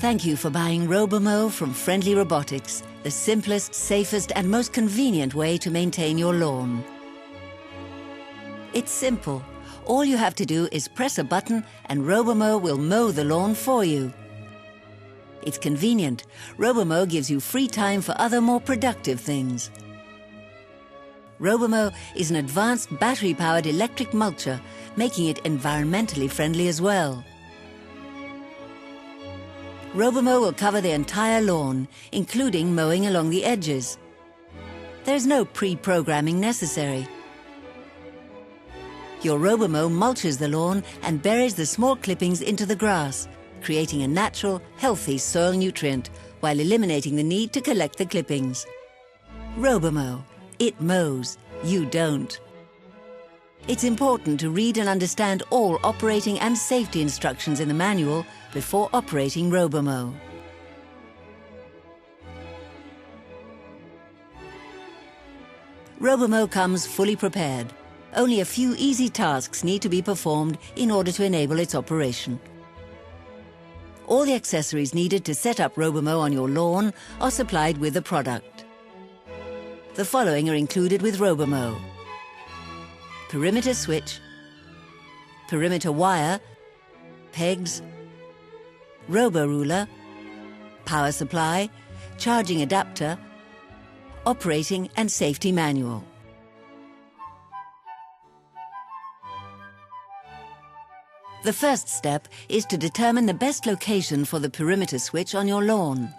Thank you for buying Robomow from Friendly Robotics, the simplest, safest and most convenient way to maintain your lawn. It's simple. All you have to do is press a button and Robomow will mow the lawn for you. It's convenient. Robomow gives you free time for other more productive things. Robomow is an advanced battery-powered electric mulcher, making it environmentally friendly as well. Robomow will cover the entire lawn, including mowing along the edges. There's no pre-programming necessary. Your Robomow mulches the lawn and buries the small clippings into the grass, creating a natural, healthy soil nutrient while eliminating the need to collect the clippings. Robomow. It mows. You don't. It's important to read and understand all operating and safety instructions in the manual before operating Robomow. Robomow comes fully prepared. Only a few easy tasks need to be performed in order to enable its operation. All the accessories needed to set up Robomow on your lawn are supplied with the product. The following are included with Robomow: perimeter switch, perimeter wire, pegs, robo-ruler, power supply, charging adapter, operating and safety manual. The first step is to determine the best location for the perimeter switch on your lawn.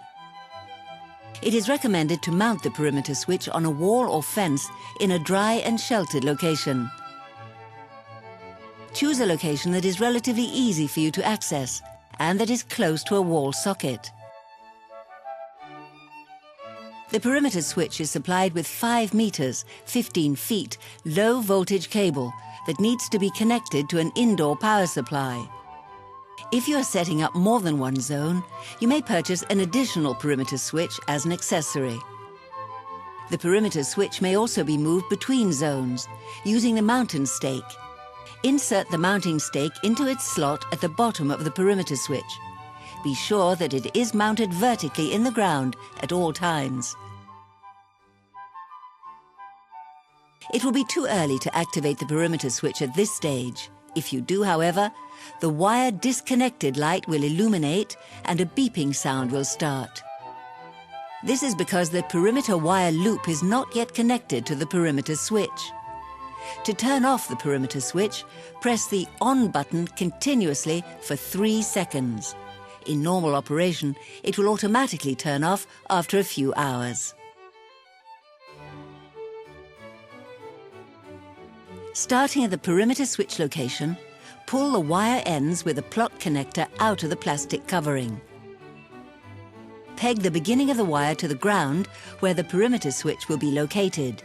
It is recommended to mount the perimeter switch on a wall or fence in a dry and sheltered location. Choose a location that is relatively easy for you to access and that is close to a wall socket. The perimeter switch is supplied with 5 meters, 15 feet, low voltage cable that needs to be connected to an indoor power supply. If you are setting up more than one zone, you may purchase an additional perimeter switch as an accessory. The perimeter switch may also be moved between zones using the mounting stake. Insert the mounting stake into its slot at the bottom of the perimeter switch. Be sure that it is mounted vertically in the ground at all times. It will be too early to activate the perimeter switch at this stage. If you do, however, the wire disconnected light will illuminate and a beeping sound will start. This is because the perimeter wire loop is not yet connected to the perimeter switch. To turn off the perimeter switch, press the on button continuously for 3 seconds. In normal operation, it will automatically turn off after a few hours. Starting at the perimeter switch location, pull the wire ends with a plot connector out of the plastic covering. Peg the beginning of the wire to the ground where the perimeter switch will be located.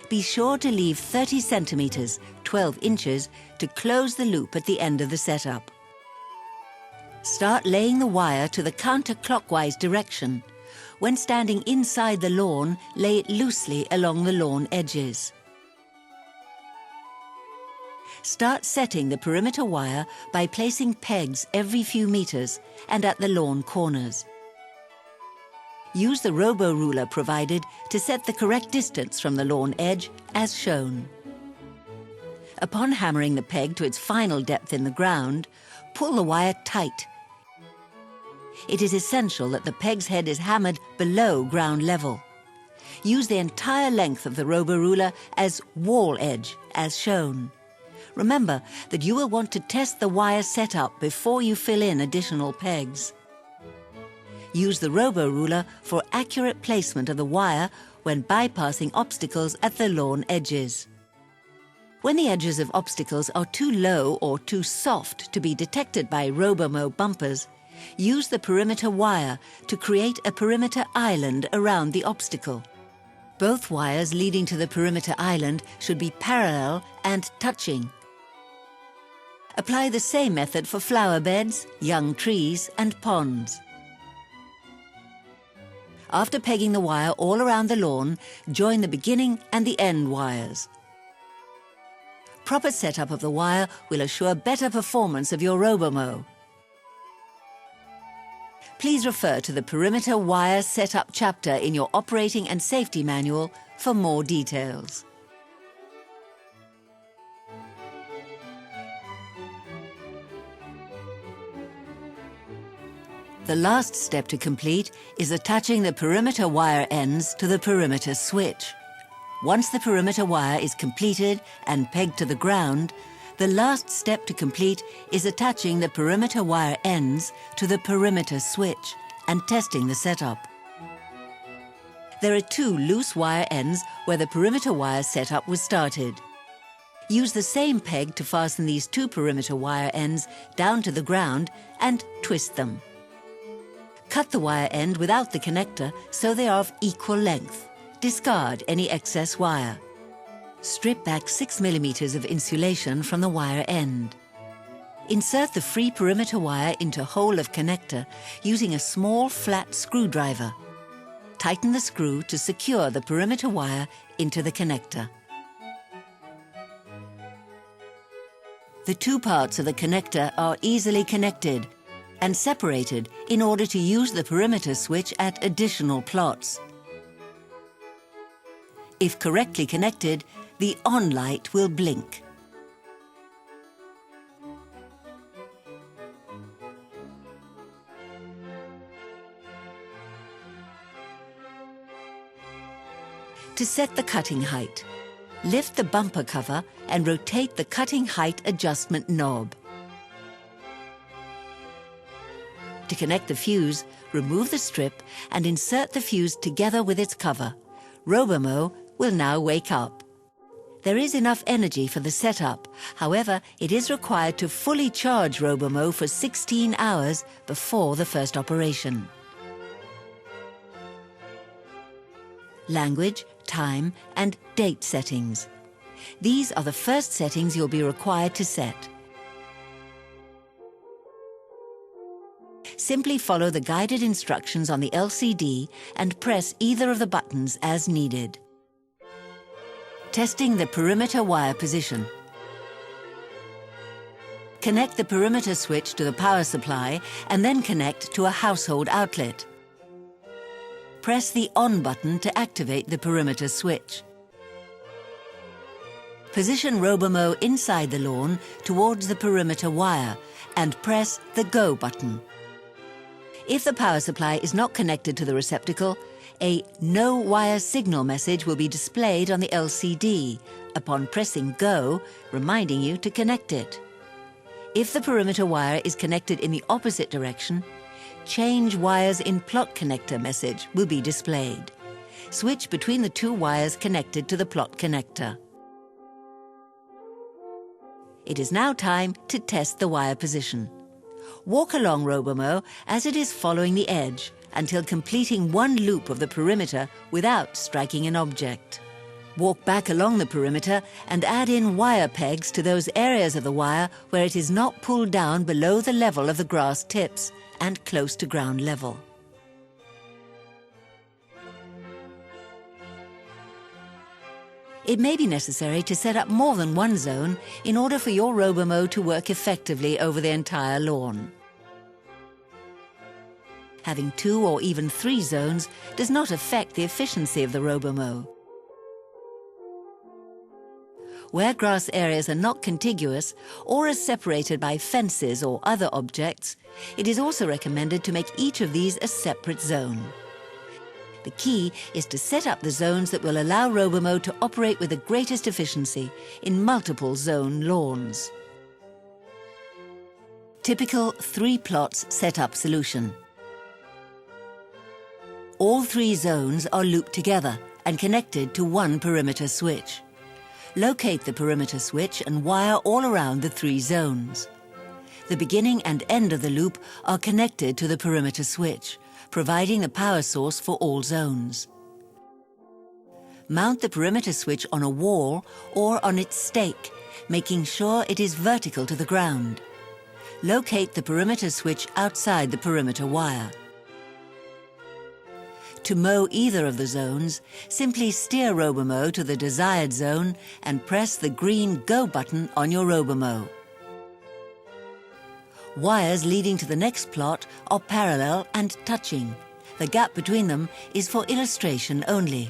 Be sure to leave 30 centimeters, 12 inches, to close the loop at the end of the setup. Start laying the wire to the counterclockwise direction. When standing inside the lawn, lay it loosely along the lawn edges. Start setting the perimeter wire by placing pegs every few meters and at the lawn corners. Use the robo-ruler provided to set the correct distance from the lawn edge as shown. Upon hammering the peg to its final depth in the ground, pull the wire tight. It is essential that the peg's head is hammered below ground level. Use the entire length of the robo-ruler as wall edge as shown. Remember that you will want to test the wire setup before you fill in additional pegs. Use the robo-ruler for accurate placement of the wire when bypassing obstacles at the lawn edges. When the edges of obstacles are too low or too soft to be detected by Robomow bumpers, use the perimeter wire to create a perimeter island around the obstacle. Both wires leading to the perimeter island should be parallel and touching. Apply the same method for flower beds, young trees and ponds. After pegging the wire all around the lawn, join the beginning and the end wires. Proper setup of the wire will assure better performance of your Robomow. please refer to the perimeter wire setup chapter in your operating and safety manual for more details. The last step to complete is attaching the perimeter wire ends to the perimeter switch. Once the perimeter wire is completed and pegged to the ground, the last step to complete is attaching the perimeter wire ends to the perimeter switch and testing the setup. There are 2 loose wire ends where the perimeter wire setup was started. Use the same peg to fasten these 2 perimeter wire ends down to the ground and twist them. Cut the wire end without the connector so they are of equal length. Discard any excess wire. Strip back 6 mm of insulation from the wire end. Insert the free perimeter wire into hole of connector using a small flat screwdriver. Tighten the screw to secure the perimeter wire into the connector. The 2 parts of the connector are easily connected and separated in order to use the perimeter switch at additional plots. If correctly connected, the on light will blink. To set the cutting height, lift the bumper cover and rotate the cutting height adjustment knob. To connect the fuse, remove the strip and insert the fuse together with its cover. Robomo will now wake up. There is enough energy for the setup. However, it is required to fully charge Robomo for 16 hours before the first operation. Language, time, and date settings. These are the first settings you'll be required to set. Simply follow the guided instructions on the LCD and press either of the buttons as needed. Testing the perimeter wire position. Connect the perimeter switch to the power supply and then connect to a household outlet. Press the on button to activate the perimeter switch. Position Robomo inside the lawn towards the perimeter wire and press the go button. If the power supply is not connected to the receptacle, a no wire signal message will be displayed on the LCD upon pressing go, reminding you to connect it. If the perimeter wire is connected in the opposite direction, change wires in plot connector message will be displayed. Switch between the 2 wires connected to the plot connector. It is now time to test the wire position. Walk along Robomo as it is following the edge until completing 1 loop of the perimeter without striking an object. Walk back along the perimeter and add in wire pegs to those areas of the wire where it is not pulled down below the level of the grass tips and close to ground level. It may be necessary to set up more than 1 zone in order for your Robomo to work effectively over the entire lawn. Having 2 or even 3 zones does not affect the efficiency of the Robomo. Where grass areas are not contiguous or are separated by fences or other objects, it is also recommended to make each of these a separate zone. The key is to set up the zones that will allow Robomo to operate with the greatest efficiency in multiple zone lawns. Typical 3 plots setup solution. All 3 zones are looped together and connected to 1 perimeter switch. Locate the perimeter switch and wire all around the 3 zones. The beginning and end of the loop are connected to the perimeter switch, providing the power source for all zones. Mount the perimeter switch on a wall or on its stake, making sure it is vertical to the ground. Locate the perimeter switch outside the perimeter wire. To mow either of the zones, simply steer Robomo to the desired zone and press the green Go button on your Robomo. Wires leading to the next plot are parallel and touching. The gap between them is for illustration only.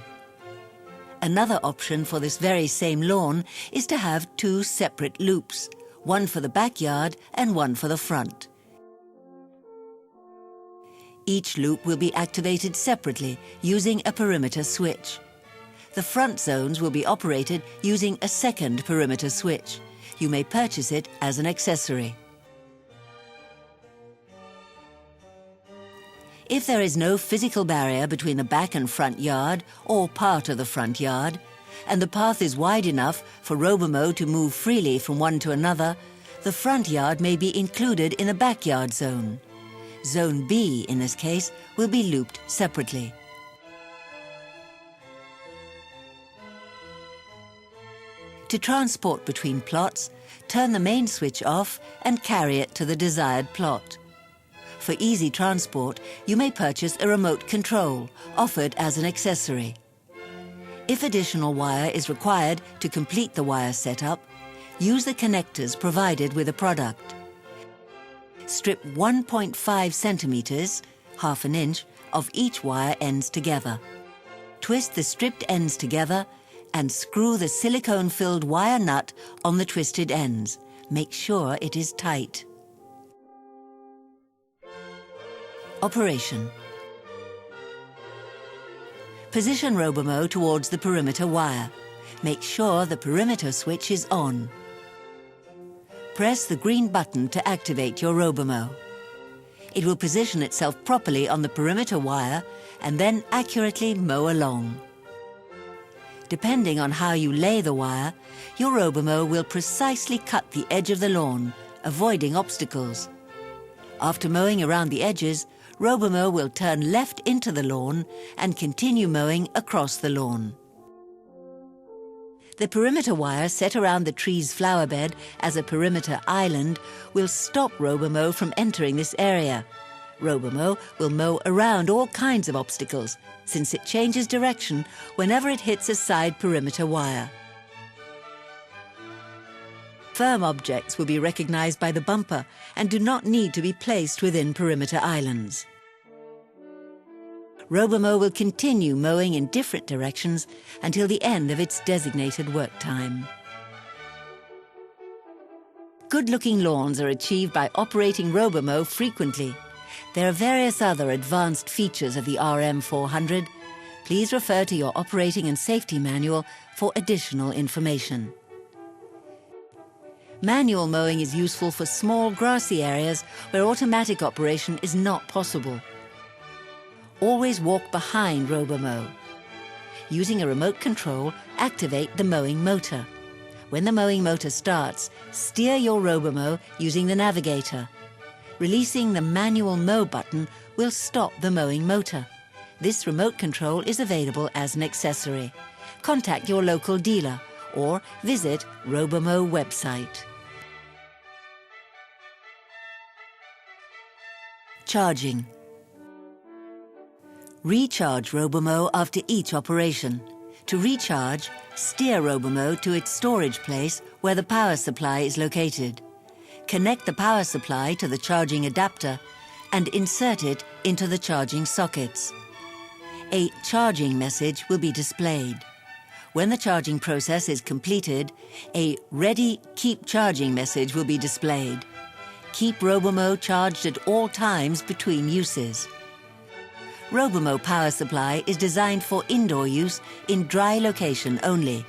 Another option for this very same lawn is to have two separate loops, one for the backyard and one for the front. Each loop will be activated separately using a perimeter switch. The front zones will be operated using a second perimeter switch. You may purchase it as an accessory. If there is no physical barrier between the back and front yard or part of the front yard, and the path is wide enough for Robomo to move freely from one to another, the front yard may be included in a backyard zone. Zone B, in this case, will be looped separately. To transport between plots, turn the main switch off and carry it to the desired plot. For easy transport, you may purchase a remote control, offered as an accessory. If additional wire is required to complete the wire setup, use the connectors provided with the product. Strip 1.5 centimeters, half an inch, of each wire ends together. Twist the stripped ends together and screw the silicone-filled wire nut on the twisted ends. Make sure it is tight. Operation. Position Robomo towards the perimeter wire. Make sure the perimeter switch is on. Press the green button to activate your Robomo. It will position itself properly on the perimeter wire and then accurately mow along. Depending on how you lay the wire, your Robomo will precisely cut the edge of the lawn, avoiding obstacles. After mowing around the edges, Robomo will turn left into the lawn and continue mowing across the lawn. The perimeter wire set around the tree's flower bed as a perimeter island will stop Robomo from entering this area. Robomo will mow around all kinds of obstacles, since it changes direction whenever it hits a side perimeter wire. Firm objects will be recognized by the bumper and do not need to be placed within perimeter islands. Robomo will continue mowing in different directions until the end of its designated work time. Good-looking lawns are achieved by operating Robomo frequently. There are various other advanced features of the RM200. Please refer to your operating and safety manual for additional information. Manual mowing is useful for small grassy areas where automatic operation is not possible. Always walk behind Robomo. Using a remote control, activate the mowing motor. When the mowing motor starts, steer your Robomo using the navigator. Releasing the manual mow button will stop the mowing motor. This remote control is available as an accessory. Contact your local dealer or visit Robomo website. Charging. Recharge Robomo after each operation. To recharge, steer Robomo to its storage place where the power supply is located. Connect the power supply to the charging adapter and insert it into the charging sockets. A charging message will be displayed. When the charging process is completed, a Ready, Keep Charging message will be displayed. Keep Robomo charged at all times between uses. Robomo power supply is designed for indoor use in dry location only.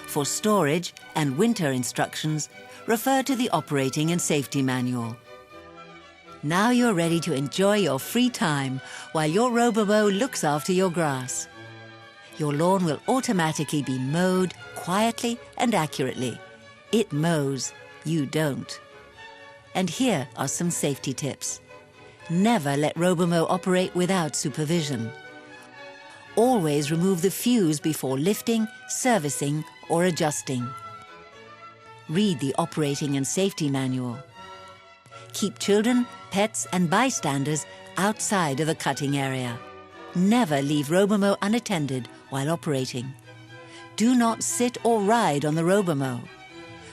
For storage and winter instructions, refer to the operating and safety manual. Now you're ready to enjoy your free time while your Robomo looks after your grass. Your lawn will automatically be mowed quietly and accurately. It mows, you don't. And here are some safety tips. Never let Robomo operate without supervision. Always remove the fuse before lifting, servicing, or adjusting. Read the operating and safety manual. Keep children, pets, and bystanders outside of the cutting area. Never leave Robomo unattended while operating. Do not sit or ride on the Robomo.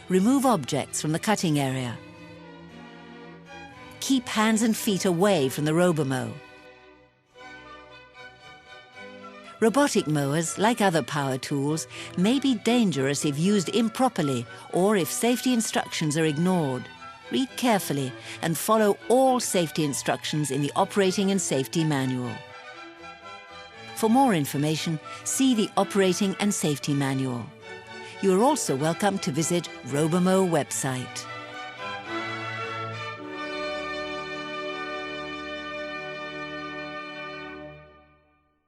Remove objects from the cutting area. keep hands and feet away from the robomow. Robotic mowers, like other power tools, may be dangerous if used improperly or if safety instructions are ignored. Read carefully and follow all safety instructions in the Operating and Safety Manual. For more information, see the Operating and Safety Manual. You are also welcome to visit Robomow website.